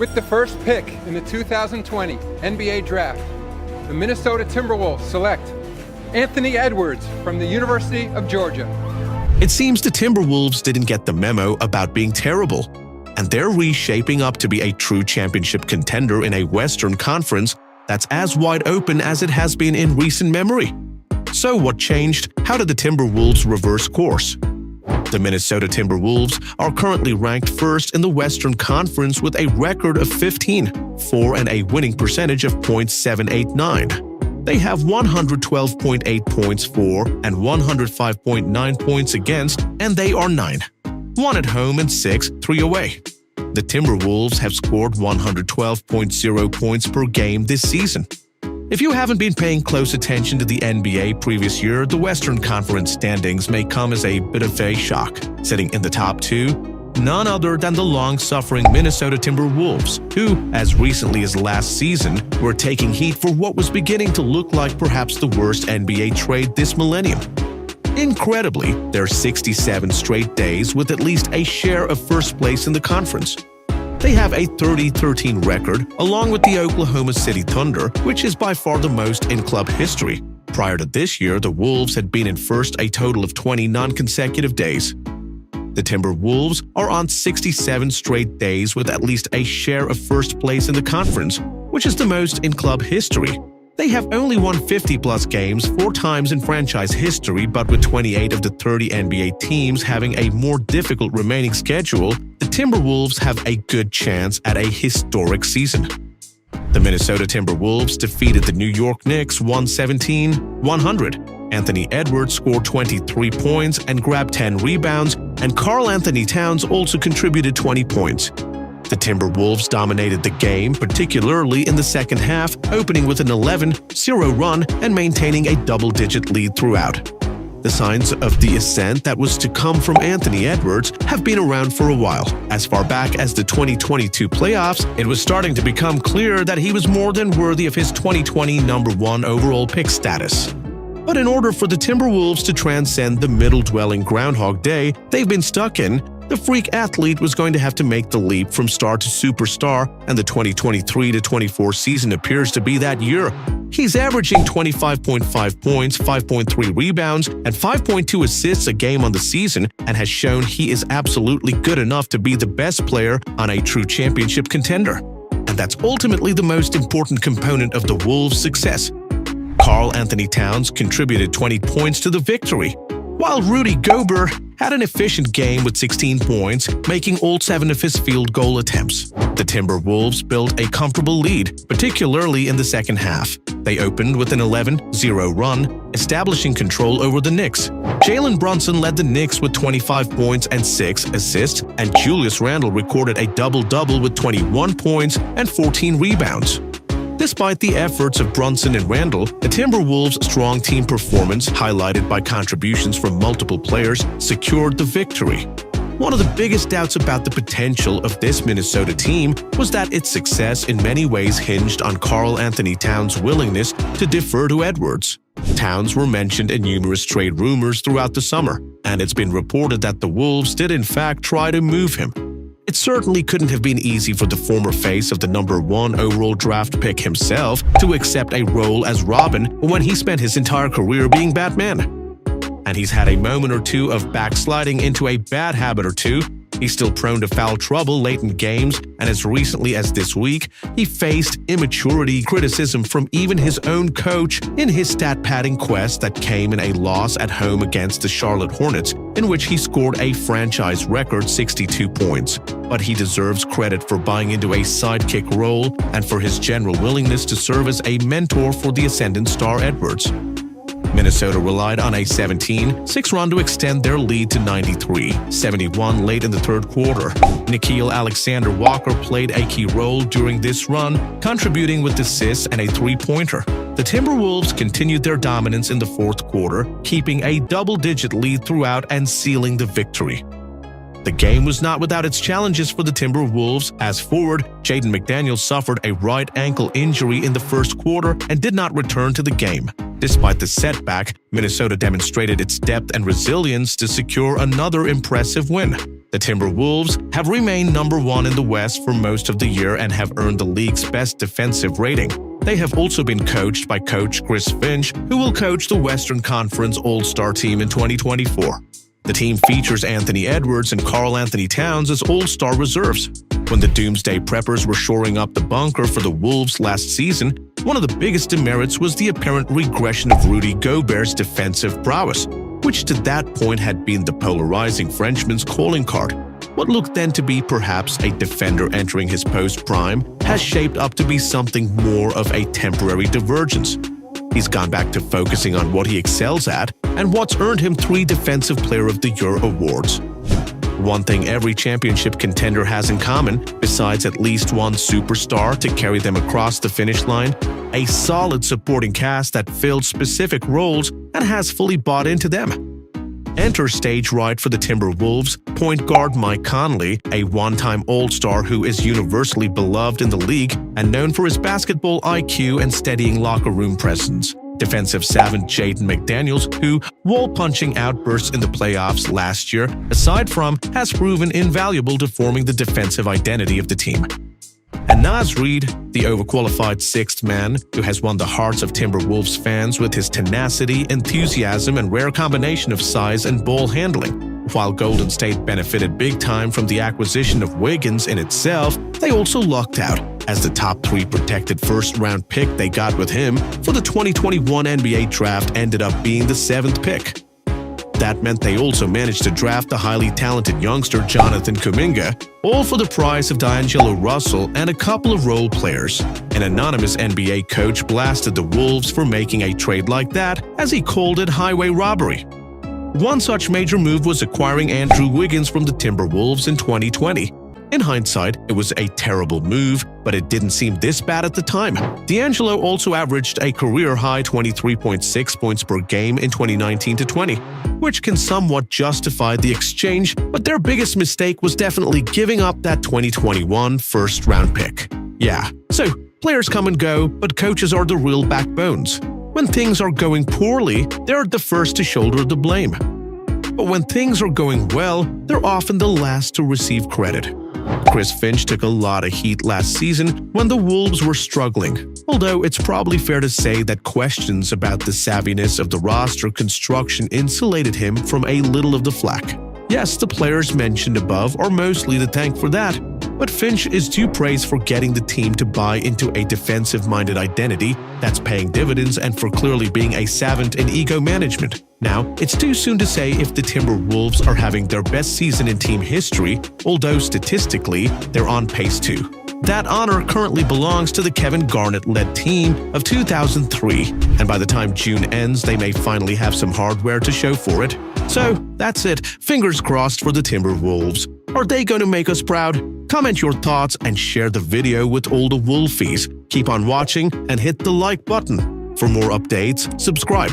With the first pick in the 2020 NBA Draft, the Minnesota Timberwolves select Anthony Edwards from the University of Georgia. It seems the Timberwolves didn't get the memo about being terrible, and they're reshaping up to be a true championship contender in a Western Conference that's as wide open as it has been in recent memory. So what changed? How did the Timberwolves reverse course? The Minnesota Timberwolves are currently ranked first in the Western Conference with a record of 15-4 and a winning percentage of .789. They have 112.8 points for and 105.9 points against, and they are 9-1 at home and 6-3 away. The Timberwolves have scored 112.0 points per game this season. If you haven't been paying close attention to the NBA previous year, the Western Conference standings may come as a bit of a shock. Sitting in the top two, none other than the long-suffering Minnesota Timberwolves, who, as recently as last season, were taking heat for what was beginning to look like perhaps the worst NBA trade this millennium. Incredibly, there are 67 straight days with at least a share of first place in the conference. They have a 30-13 record, along with the Oklahoma City Thunder, which is by far the most in club history. Prior to this year, the Wolves had been in first a total of 20 non-consecutive days. The Timberwolves are on 67 straight days with at least a share of first place in the conference, which is the most in club history. They have only won 50-plus games 4 times in franchise history, but with 28 of the 30 NBA teams having a more difficult remaining schedule, the Timberwolves have a good chance at a historic season. The Minnesota Timberwolves defeated the New York Knicks 117-100. Anthony Edwards scored 23 points and grabbed 10 rebounds, and Karl Anthony Towns also contributed 20 points. The Timberwolves dominated the game, particularly in the second half, opening with an 11-0 run and maintaining a double-digit lead throughout. The signs of the ascent that was to come from Anthony Edwards have been around for a while. As far back as the 2022 playoffs, it was starting to become clear that he was more than worthy of his 2020 #1 overall pick status. But in order for the Timberwolves to transcend the middle-dwelling Groundhog Day they've been stuck in, the freak athlete was going to have to make the leap from star to superstar, and the 2023-24 season appears to be that year. He's averaging 25.5 points, 5.3 rebounds, and 5.2 assists a game on the season, and has shown he is absolutely good enough to be the best player on a true championship contender. And that's ultimately the most important component of the Wolves' success. Karl Anthony Towns contributed 20 points to the victory, while Rudy Gobert had an efficient game with 16 points, making all 7 of his field goal attempts. The Timberwolves built a comfortable lead, particularly in the second half. They opened with an 11-0 run, establishing control over the Knicks. Jalen Brunson led the Knicks with 25 points and 6 assists, and Julius Randle recorded a double-double with 21 points and 14 rebounds. Despite the efforts of Brunson and Randle, the Timberwolves' strong team performance, highlighted by contributions from multiple players, secured the victory. One of the biggest doubts about the potential of this Minnesota team was that its success in many ways hinged on Karl Anthony Towns' willingness to defer to Edwards. Towns were mentioned in numerous trade rumors throughout the summer, and it's been reported that the Wolves did in fact try to move him. It certainly couldn't have been easy for the former face of the #1 overall draft pick himself to accept a role as Robin when he spent his entire career being Batman. And he's had a moment or two of backsliding into a bad habit or two. He's still prone to foul trouble late in games, and as recently as this week, he faced immaturity criticism from even his own coach in his stat-padding quest that came in a loss at home against the Charlotte Hornets, in which he scored a franchise record 62 points. But he deserves credit for buying into a sidekick role and for his general willingness to serve as a mentor for the ascendant star Edwards. Minnesota relied on a 17-6 run to extend their lead to 93-71 late in the third quarter. Nickeil Alexander-Walker played a key role during this run, contributing with assists and a three-pointer. The Timberwolves continued their dominance in the fourth quarter, keeping a double-digit lead throughout and sealing the victory. The game was not without its challenges for the Timberwolves, as forward Jaden McDaniels suffered a right ankle injury in the first quarter and did not return to the game. Despite the setback, Minnesota demonstrated its depth and resilience to secure another impressive win. The Timberwolves have remained number 1 in the West for most of the year and have earned the league's best defensive rating. They have also been coached by coach Chris Finch, who will coach the Western Conference All-Star team in 2024. The team features Anthony Edwards and Karl Anthony Towns as All-Star reserves. When the Doomsday Preppers were shoring up the bunker for the Wolves last season, one of the biggest demerits was the apparent regression of Rudy Gobert's defensive prowess, which to that point had been the polarizing Frenchman's calling card. What looked then to be perhaps a defender entering his post-prime has shaped up to be something more of a temporary divergence. He's gone back to focusing on what he excels at and what's earned him 3 Defensive Player of the Year awards. One thing every championship contender has in common, besides at least one superstar to carry them across the finish line, a solid supporting cast that filled specific roles and has fully bought into them. Enter stage right for the Timberwolves, point guard Mike Conley, a one-time All-Star who is universally beloved in the league and known for his basketball IQ and steadying locker room presence. Defensive savant Jaden McDaniels, who wall-punching outbursts in the playoffs last year, aside from, has proven invaluable to forming the defensive identity of the team. And Naz Reid, the overqualified 6th man who has won the hearts of Timberwolves fans with his tenacity, enthusiasm, and rare combination of size and ball handling. While Golden State benefited big time from the acquisition of Wiggins in itself, they also lucked out, as the top 3 protected first-round pick they got with him for the 2021 NBA draft ended up being the 7th pick. That meant they also managed to draft the highly talented youngster Jonathan Kuminga, all for the price of D'Angelo Russell and a couple of role players. An anonymous NBA coach blasted the Wolves for making a trade like that, as he called it highway robbery. One such major move was acquiring Andrew Wiggins from the Timberwolves in 2020. In hindsight, it was a terrible move, but it didn't seem this bad at the time. D'Angelo also averaged a career-high 23.6 points per game in 2019-20, which can somewhat justify the exchange, but their biggest mistake was definitely giving up that 2021 first-round pick. Yeah, so players come and go, but coaches are the real backbones. When things are going poorly, they're the first to shoulder the blame. But when things are going well, they're often the last to receive credit. Chris Finch took a lot of heat last season when the Wolves were struggling, although it's probably fair to say that questions about the savviness of the roster construction insulated him from a little of the flack. Yes, the players mentioned above are mostly to thank for that, but Finch is due praise for getting the team to buy into a defensive-minded identity that's paying dividends and for clearly being a savant in ego management. Now, it's too soon to say if the Timberwolves are having their best season in team history, although statistically, they're on pace to. That honor currently belongs to the Kevin Garnett-led team of 2003, and by the time June ends, they may finally have some hardware to show for it. So, that's it. Fingers crossed for the Timberwolves. Are they going to make us proud? Comment your thoughts and share the video with all the Wolfies. Keep on watching and hit the like button. For more updates, subscribe.